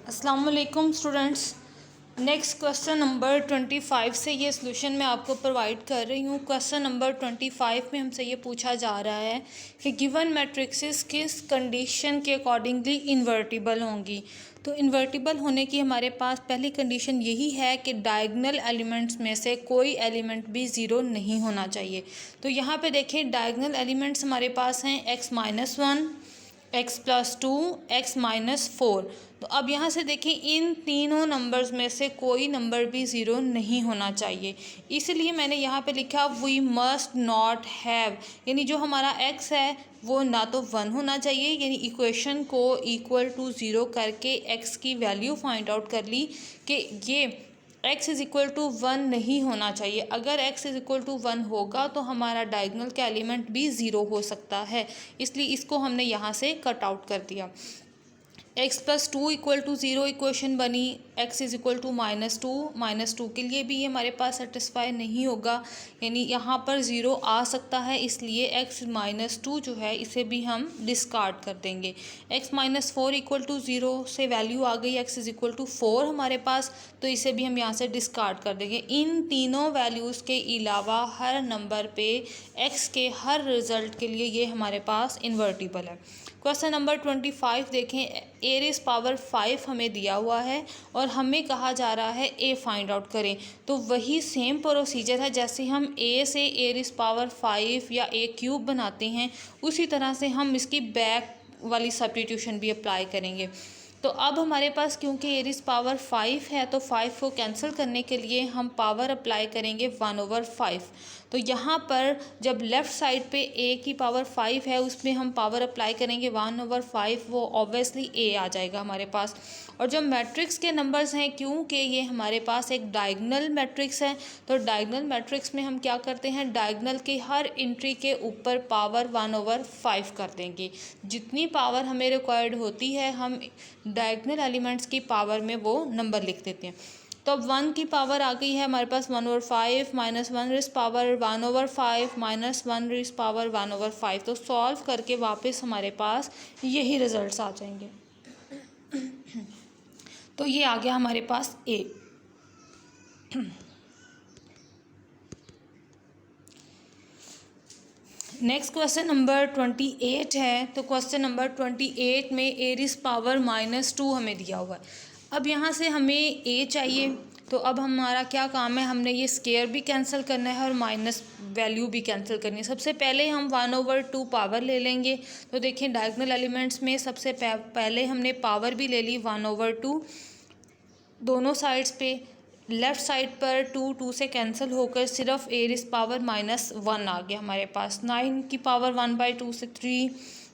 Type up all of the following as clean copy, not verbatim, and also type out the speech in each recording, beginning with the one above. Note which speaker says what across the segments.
Speaker 1: अस्सलाम वालेकुम students. Next question number 25 से ये सॉल्यूशन मैं आपको प्रोवाइड कर रही हूँ। क्वेश्चन नंबर 25 में हमसे ये पूछा जा रहा है कि गिवन मैट्रिक्सेस किस कंडीशन के अकॉर्डिंगली इन्वर्टिबल होंगी। तो इन्वर्टिबल होने की हमारे पास पहली कंडीशन यही है कि डायगोनल एलिमेंट्स में से कोई एलिमेंट भी ज़ीरो नहीं होना चाहिए। तो यहाँ पे देखें, डायगोनल एलिमेंट्स हमारे पास हैं x-1, x+2, x-4। तो अब यहाँ से देखें, इन तीनों नंबर्स में से कोई नंबर भी ज़ीरो नहीं होना चाहिए। इसलिए मैंने यहाँ पे लिखा वी मस्ट नॉट हैव, यानी जो हमारा x है वो ना तो 1 होना चाहिए, यानी इक्वेशन को इक्वल टू ज़ीरो करके x की वैल्यू फाइंड आउट कर ली कि ये x इज़ इक्वल टू 1 नहीं होना चाहिए। अगर x इज़ इक्वल टू 1 होगा तो हमारा डायगोनल का एलिमेंट भी ज़ीरो हो सकता है, इसलिए इसको हमने यहाँ से कट आउट कर दिया। x+2 इक्वल टू 0 इक्वेशन बनी, x इज़ इक्वल टू -2 के लिए भी ये हमारे पास सेटिस्फाई नहीं होगा, यानी यहाँ पर 0 आ सकता है, इसलिए x-2 जो है इसे भी हम डिस्कार्ड कर देंगे। x-4 इक्वल टू 0 से वैल्यू आ गई x इज़ इक्वल टू 4 हमारे पास, तो इसे भी हम यहाँ से डिस्कार्ड कर देंगे। इन तीनों वैल्यूज़ के अलावा हर नंबर पे x के हर रिज़ल्ट के लिए ये हमारे पास इन्वर्टिबल है। क्वेश्चन नंबर 25 देखें, a⁵ हमें दिया हुआ है और हमें कहा जा रहा है a फाइंड आउट करें। तो वही सेम प्रोसीजर है, जैसे हम a से a⁵ या a³ बनाते हैं, उसी तरह से हम इसकी बैक वाली सब्स्टिट्यूशन भी अप्लाई करेंगे। तो अब हमारे पास क्योंकि a⁵ है तो 5 को कैंसिल करने के लिए हम पावर अप्लाई करेंगे 1/5। तो यहाँ पर जब लेफ़्ट साइड पे a की पावर 5 है उसमें हम पावर अप्लाई करेंगे 1/5, वो ऑब्वियसली a आ जाएगा हमारे पास। और जो मैट्रिक्स के नंबर्स हैं, क्योंकि ये हमारे पास एक डायगोनल मैट्रिक्स है, तो डायगोनल मैट्रिक्स में हम क्या करते हैं, डायगोनल की हर एंट्री के ऊपर पावर 1/5 कर देंगे। जितनी पावर हमें रिक्वायर्ड होती है हम डायगोनल एलिमेंट्स की पावर में वो नंबर लिख देते हैं। तो अब 1 की पावर आ गई है हमारे पास 1/5 -1 रेज़ पावर 1/5 -1 रेज़ पावर 1/5। तो सॉल्व करके वापस हमारे पास यही रिजल्ट्स आ जाएंगे। तो ये आ गया हमारे पास a। नेक्स्ट क्वेश्चन नंबर 28 है। तो क्वेश्चन नंबर 28 में a⁻² हमें दिया हुआ है। अब यहाँ से हमें a चाहिए, तो अब हमारा क्या काम है, हमने ये स्केयर भी कैंसिल करना है और माइनस वैल्यू भी कैंसिल करनी है। सबसे पहले हम 1/2 पावर ले लेंगे। तो देखिए, डायगोनल एलिमेंट्स में सबसे पहले हमने पावर भी ले ली 1/2 दोनों साइड्स पे। लेफ़्ट साइड पर 2 से कैंसिल होकर सिर्फ a⁻1 आ गया हमारे पास। 9 की पावर 1/2 से 3,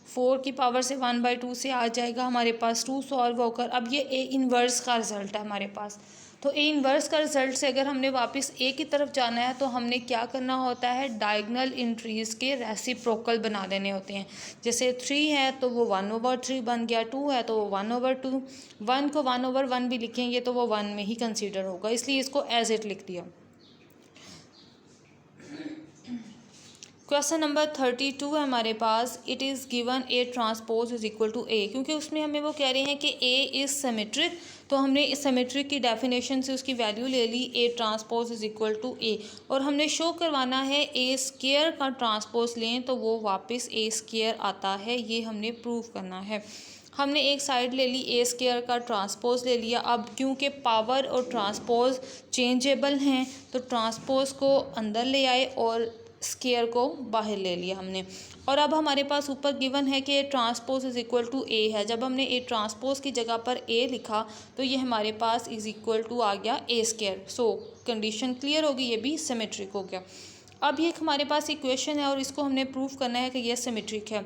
Speaker 1: 4 की पावर से 1/2 से आ जाएगा हमारे पास 2 सॉल्व होकर। अब ये a इन्वर्स का रिज़ल्ट है हमारे पास। तो a इन्वर्स का रिज़ल्ट से अगर हमने वापस a की तरफ जाना है तो हमने क्या करना होता है, डायगोनल एंट्रीज़ के रेसिप्रोकल बना देने होते हैं। जैसे 3 है तो वो 1/3 बन गया, 2 है तो वो 1/2, 1 को 1/1 भी लिखेंगे तो वो 1 में ही कंसीडर होगा, इसलिए इसको एज इट लिख दिया। क्वेश्चन नंबर 32 है हमारे पास, it is given a⁻ is equal to a, क्योंकि उसमें हमें वो कह रहे हैं कि a इज़ सिमेट्रिक, तो हमने इस सिमेट्रिक की डेफिनेशन से उसकी वैल्यू ले ली a⁻ is equal to a, और हमने शो करवाना है a² का ट्रांसपोज लें तो वो वापस a² आता है, ये हमने प्रूव करना है। हमने एक साइड ले ली a² का ट्रांसपोज ले लिया। अब क्योंकि पावर और ट्रांसपोज चेंजेबल हैं तो ट्रांसपोज को अंदर ले आए और स्केयर को बाहर ले लिया हमने। और अब हमारे पास ऊपर गिवन है कि a⁻ is equal to a है। जब हमने a⁻ की जगह पर a लिखा तो ये हमारे पास इज़ इक्वल टू आ गया a²। सो कंडीशन क्लियर होगी, ये भी सिमेट्रिक हो गया। अब ये हमारे पास इक्वेशन है और इसको हमने प्रूव करना है कि ये सिमेट्रिक है।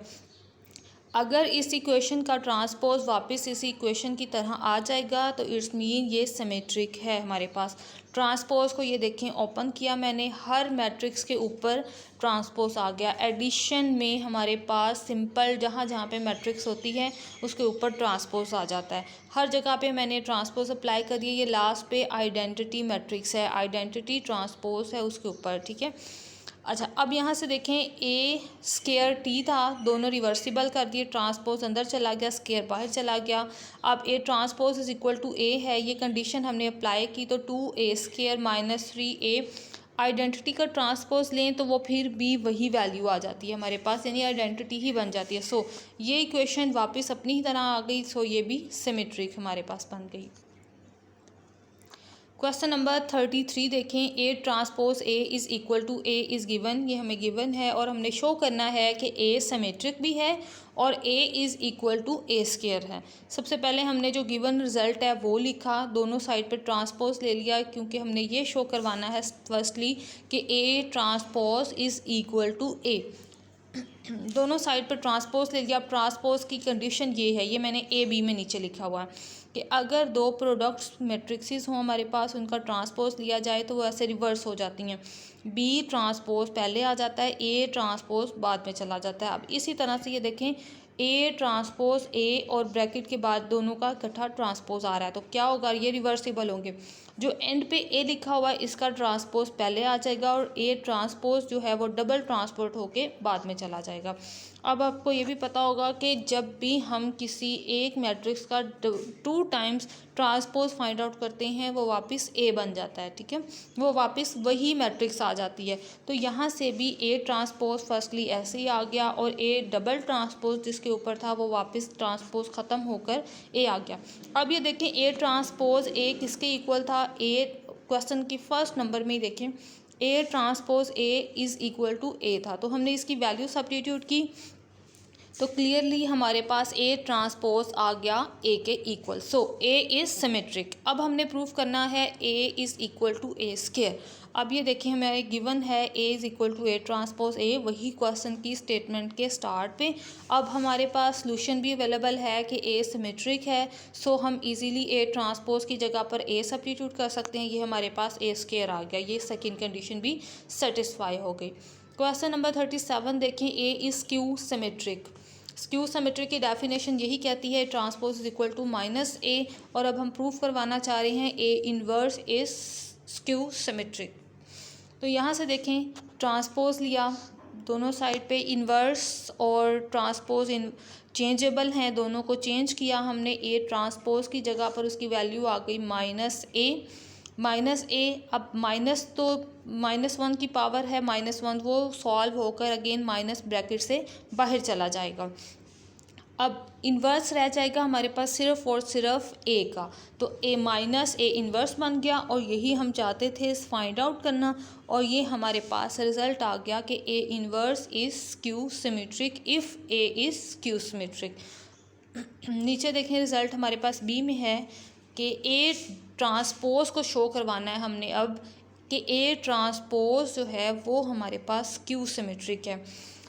Speaker 1: अगर इस इक्वेशन का ट्रांसपोज वापस इस इक्वेशन की तरह आ जाएगा तो इट्स मीन ये सिमेट्रिक है हमारे पास। ट्रांसपोज को ये देखें, ओपन किया मैंने, हर मैट्रिक्स के ऊपर ट्रांसपोज आ गया। एडिशन में हमारे पास सिंपल जहाँ जहाँ पे मैट्रिक्स होती है उसके ऊपर ट्रांसपोज आ जाता है। हर जगह पे मैंने ट्रांसपोज अप्लाई कर दिया। ये लास्ट पे आइडेंटिटी मैट्रिक्स है, आइडेंटिटी ट्रांसपोज है उसके ऊपर, ठीक है। अच्छा, अब यहाँ से देखें ए स्केयर टी था, दोनों रिवर्सिबल कर दिए, ट्रांसपोज अंदर चला गया, स्केयर बाहर चला गया। अब A transpose is equal to A है, ये कंडीशन हमने अप्लाई की तो 2a square minus 3a। Identity का ट्रांसपोज लें तो वो फिर भी वही वैल्यू आ जाती है हमारे पास, यानी आइडेंटिटी ही बन जाती है। सो ये इक्वेशन वापस अपनी ही तरह आ गई। सो ये भी सिमेट्रिक हमारे पास बन गई। क्वेश्चन नंबर 33 देखें, A transpose A is equal to A is given, ये हमें गिवन है और हमने शो करना है कि ए सिमेट्रिक भी है और A is equal to A square है। सबसे पहले हमने जो गिवन रिजल्ट है वो लिखा, दोनों साइड पे ट्रांसपोज ले लिया क्योंकि हमने ये शो करवाना है फर्स्टली कि A transpose is equal to A. दोनों साइड पर ट्रांसपोज ले लिया। अब ट्रांसपोज की कंडीशन ये है, ये मैंने ए बी में नीचे लिखा हुआ है कि अगर दो प्रोडक्ट्स मैट्रिक्सेस हों हमारे पास, उनका ट्रांसपोज लिया जाए तो वो ऐसे रिवर्स हो जाती हैं। बी ट्रांसपोज पहले आ जाता है, ए ट्रांसपोज बाद में चला जाता है। अब इसी तरह से ये देखें, ए ट्रांसपोज ए और ब्रैकेट के बाद दोनों का इकट्ठा ट्रांसपोज आ रहा है तो क्या होगा, ये रिवर्सिबल होंगे। जो एंड पे ए लिखा हुआ है इसका ट्रांसपोज पहले आ जाएगा और ए ट्रांसपोज जो है वो डबल ट्रांसपोर्ट होके बाद में चला जाएगा। अब आपको ये भी पता होगा कि जब भी हम किसी एक मैट्रिक्स का 2 टाइम्स ट्रांसपोज फाइंड आउट करते हैं वो वापस ए बन जाता है, ठीक है, वो वापस वही मैट्रिक्स आ जाती है। तो यहाँ से भी ए ट्रांसपोज फर्स्टली ऐसे ही आ गया और ए डबल ट्रांसपोज जिसके ऊपर था वो वापस ट्रांसपोज ख़त्म होकर ए आ गया। अब ये देखें, ए ट्रांसपोज ए किसके इक्वल था, ए क्वेश्चन की फर्स्ट नंबर में ही देखें A transpose A is equal to A था, तो हमने इसकी वैल्यू सब्स्टिट्यूट की तो क्लियरली हमारे पास ए ट्रांसपोज आ गया ए के equal. So A is symmetric. अब हमने प्रूव करना है A is equal to A square. अब ये देखिए हमें गिवन है A is equal to A transpose A, वही क्वेश्चन की स्टेटमेंट के स्टार्ट पे। अब हमारे पास सोल्यूशन भी अवेलेबल है कि ए सिमेट्रिक है, सो हम इजीली ए ट्रांसपोज की जगह पर ए सब्स्टिट्यूट कर सकते हैं। ये हमारे पास ए स्केयर आ गया, ये सेकेंड कंडीशन भी सेटिस्फाई हो गई। क्वेश्चन नंबर 37 देखें, A is skew symmetric. Skew symmetric की डेफिनेशन यही कहती है transpose is equal to minus A, और अब हम प्रूफ करवाना चाह रहे हैं A inverse is skew symmetric. तो यहाँ से देखें, ट्रांसपोज लिया, दोनों साइड पे इनवर्स और ट्रांसपोज इन चेंजेबल हैं, दोनों को चेंज किया हमने। ए ट्रांसपोज की जगह पर उसकी वैल्यू आ गई माइनस ए। अब माइनस तो -1 की पावर है, -1 वो सॉल्व होकर अगेन माइनस ब्रैकेट से बाहर चला जाएगा। अब इन्वर्स रह जाएगा हमारे पास सिर्फ और सिर्फ ए का, तो ए माइनस ए इन्वर्स बन गया और यही हम चाहते थे फाइंड आउट करना, और ये हमारे पास रिजल्ट आ गया कि A inverse is skew symmetric if A is skew symmetric. नीचे देखें रिजल्ट हमारे पास बी में है कि ए ट्रांसपोज को शो करवाना है हमने अब कि ए ट्रांसपोज जो है वो हमारे पास स्क्यू सिमेट्रिक है।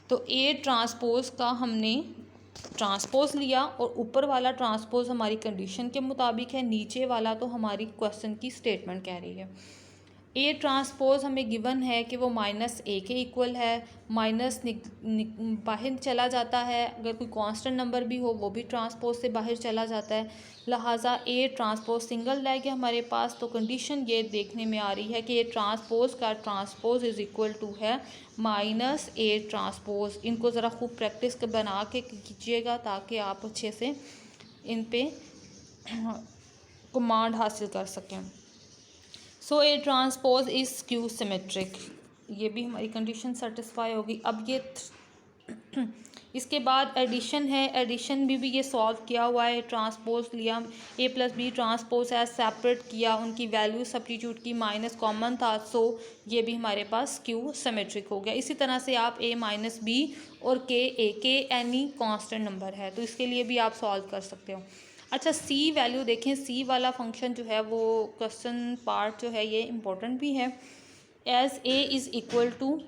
Speaker 1: तो ए ट्रांसपोज का हमने ट्रांसपोज लिया और ऊपर वाला ट्रांसपोज हमारी कंडीशन के मुताबिक है, नीचे वाला तो हमारी क्वेश्चन की स्टेटमेंट कह रही है। ए ट्रांसपोज हमें गिवन है कि वो माइनस ए के इक्वल है, माइनस बाहर चला जाता है, अगर कोई कांस्टेंट नंबर भी हो वो भी ट्रांसपोज से बाहर चला जाता है, लिहाजा ए ट्रांसपोज सिंगल रह गया हमारे पास। तो कंडीशन ये देखने में आ रही है कि ए ट्रांसपोज का ट्रांसपोज इज़ इक्वल टू है माइनस ए ट्रांसपोज। इनको ज़रा खूब प्रैक्टिस बना के कीजिएगा ताकि आप अच्छे से इन पे कमांड हासिल कर सकें। So A transpose is skew symmetric, ये भी हमारी कंडीशन सेटिस्फाई होगी। अब ये इसके बाद एडिशन है, एडिशन भी ये सॉल्व किया हुआ है। ट्रांसपोज लिया, ए प्लस बी ट्रांसपोज है, सेपरेट किया, उनकी वैल्यू सब्स्टिट्यूट की, माइनस कॉमन था, सो ये भी हमारे पास स्क्यू सिमेट्रिक हो गया। इसी तरह से आप ए माइनस बी और के एनी कांस्टेंट नंबर है तो इसके लिए भी आप सॉल्व कर सकते हो। अच्छा, सी वैल्यू देखें, सी वाला फंक्शन जो है वो क्वेश्चन पार्ट जो है ये इम्पोर्टेंट भी है। As A is equal to,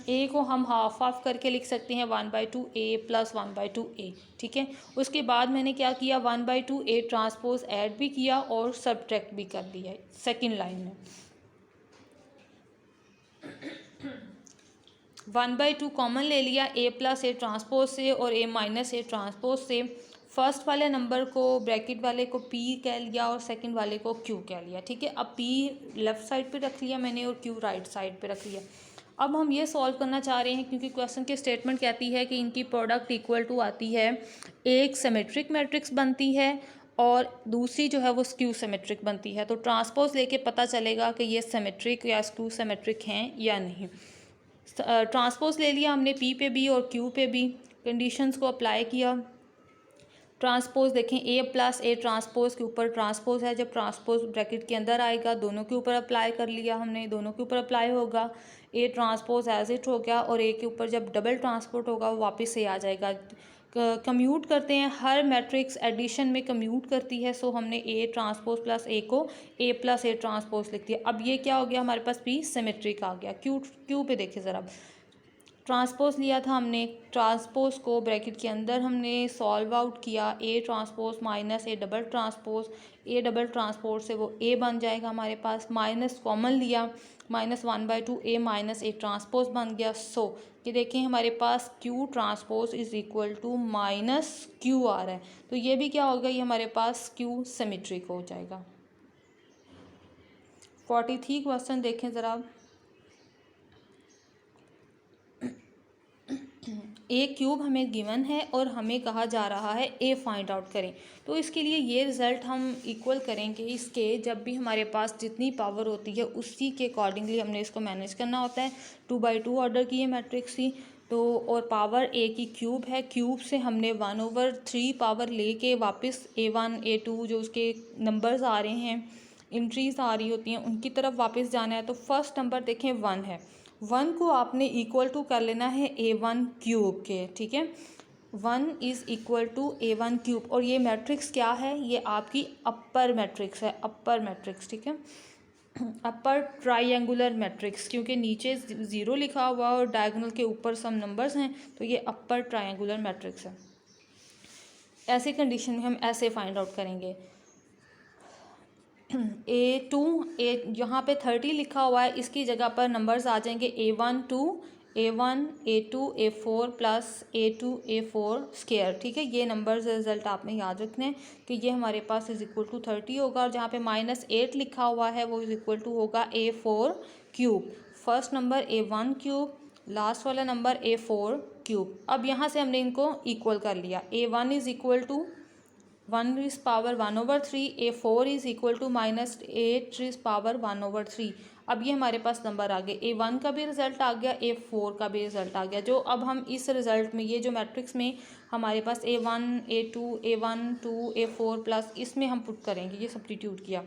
Speaker 1: A को हम हाफ करके लिख सकते हैं 1/2 ए प्लस 1/2 ए, ठीक है। उसके बाद मैंने क्या किया, 1/2 ए ट्रांसपोज ऐड भी किया और सब्ट्रैक्ट भी कर दिया सेकेंड लाइन में। 1/2 कॉमन ले लिया ए प्लस ए ट्रांसपोज से और ए माइनस ए ट्रांसपोज से। फर्स्ट वाले नंबर को ब्रैकेट वाले को पी कह लिया और सेकंड वाले को क्यू कह लिया, ठीक है। अब पी लेफ़्ट साइड पे रख लिया मैंने और क्यू राइट साइड पे रख लिया। अब हम ये सॉल्व करना चाह रहे हैं क्योंकि क्वेश्चन की स्टेटमेंट कहती है कि इनकी प्रोडक्ट इक्वल टू आती है, एक सिमेट्रिक मैट्रिक्स बनती है और दूसरी जो है वो स्क्यू सिमेट्रिक बनती है। तो ट्रांसपोज लेके पता चलेगा कि ये सिमेट्रिक या स्क्यू सिमेट्रिक हैं या नहीं। ट्रांसपोज ले लिया हमने पी पे भी और क्यू पे भी, कंडीशंस को अप्लाई किया। ट्रांसपोज देखें ए प्लस ए ट्रांसपोज के ऊपर ट्रांसपोज है, जब ट्रांसपोज ब्रैकेट के अंदर आएगा दोनों के ऊपर अप्लाई कर लिया हमने, दोनों के ऊपर अप्लाई होगा, ए ट्रांसपोज एज इट हो गया और ए के ऊपर जब डबल ट्रांसपोर्ट होगा वो वापस से आ जाएगा। कम्यूट करते हैं, हर मैट्रिक्स एडिशन में कम्यूट करती है, सो हमने ए ट्रांसपोज प्लस ए को ए प्लस ए ट्रांसपोज लिख दिया। अब ये क्या हो गया हमारे पास, पी सिमेट्रिक आ गया। क्यू पे देखिए ज़रा, ट्रांसपोज लिया था हमने, ट्रांसपोज को ब्रैकेट के अंदर हमने सॉल्व आउट किया, A transpose minus A double transpose, A double transpose से वो ए बन जाएगा हमारे पास, माइनस कॉमन लिया, -1/2 ए माइनस ए ट्रांसपोज बन गया। सो ये देखें हमारे पास Q transpose is equal to minus Q आ रहा है, तो ये भी क्या होगा, ये हमारे पास क्यू सिमेट्रिक हो जाएगा। 43 क्वेश्चन देखें ज़रा, ए क्यूब हमें गिवन है और हमें कहा जा रहा है ए फाइंड आउट करें। तो इसके लिए ये रिज़ल्ट हम इक्वल करेंगे इसके, जब भी हमारे पास जितनी पावर होती है उसी के अकॉर्डिंगली हमने इसको मैनेज करना होता है। 2/2 ऑर्डर की ये मैट्रिक्स थी, तो और पावर ए की क्यूब है, क्यूब से हमने 1/3 पावर लेके वापस A1 A2 जो उसके नंबर्स आ रहे हैं, एंट्रीज आ रही होती हैं, उनकी तरफ वापस जाना है। तो फर्स्ट नंबर देखें 1 है, 1 को आपने इक्वल टू कर लेना है A1 क्यूब के, ठीक है। 1 is equal to A1 cube, और ये मैट्रिक्स क्या है, ये आपकी अपर मैट्रिक्स है, अपर मैट्रिक्स, ठीक है, अपर ट्राइंगुलर मैट्रिक्स, क्योंकि नीचे 0 लिखा हुआ और डायगोनल के ऊपर सम नंबर्स हैं, तो ये अपर ट्राइंगुलर मैट्रिक्स है। ऐसे कंडीशन में हम ऐसे फाइंड आउट करेंगे। A2 यहाँ पे 30 लिखा हुआ है, इसकी जगह पर नंबर्स आ जाएंगे A1 2 A1 A2 A4 plus A2 A4 square, ठीक है। ये नंबर्स रिजल्ट आपने याद रखने हैं कि ये हमारे पास इज इक्वल टू 30 होगा, और जहाँ पे -8 लिखा हुआ है वो इज इक्वल टू होगा A4 cube. First number A1 cube, last वाला नंबर A4 क्यूब। अब यहाँ से हमने इनको इक्वल कर लिया, A1 is equal to 1 is power 1/3, A4 is equal to -8 is power 1/3। अब ये हमारे पास नंबर आ गए, A1 का भी रिज़ल्ट आ गया, A4 का भी रिज़ल्ट आ गया। जो अब हम इस रिज़ल्ट में, ये जो मैट्रिक्स में हमारे पास A1 A2 A1 2 A4 plus इसमें हम पुट करेंगे, ये सब्स्टिट्यूट किया।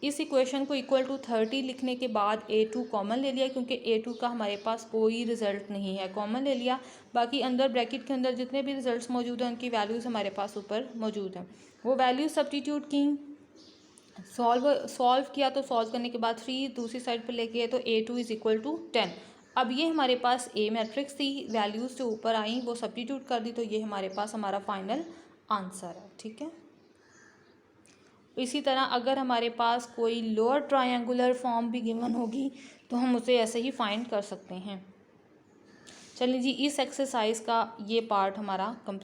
Speaker 1: इस इक्वेशन को इक्वल टू 30 लिखने के बाद A2 कॉमन ले लिया, क्योंकि A2 का हमारे पास कोई रिज़ल्ट नहीं है, कॉमन ले लिया। बाकी अंदर ब्रैकेट के अंदर जितने भी रिजल्ट्स मौजूद हैं उनकी वैल्यूज़ हमारे पास ऊपर मौजूद हैं, वो वैल्यूज सब्स्टिट्यूट की, सॉल्व किया। तो सॉल्व करने के बाद 3 दूसरी साइड पर लेके गए तो A2 इज़ इक्वल टू 10। अब ये हमारे पास ए मैट्रिक्स थी, वैल्यूज़ जो ऊपर आई वो सब्स्टिट्यूट कर दी, तो ये हमारे पास हमारा फाइनल आंसर है, ठीक है। इसी तरह अगर हमारे पास कोई लोअर ट्रायंगुलर फॉर्म भी गिवन होगी तो हम उसे ऐसे ही फाइंड कर सकते हैं। चलिए जी, इस एक्सरसाइज का ये पार्ट हमारा कंप्लीट।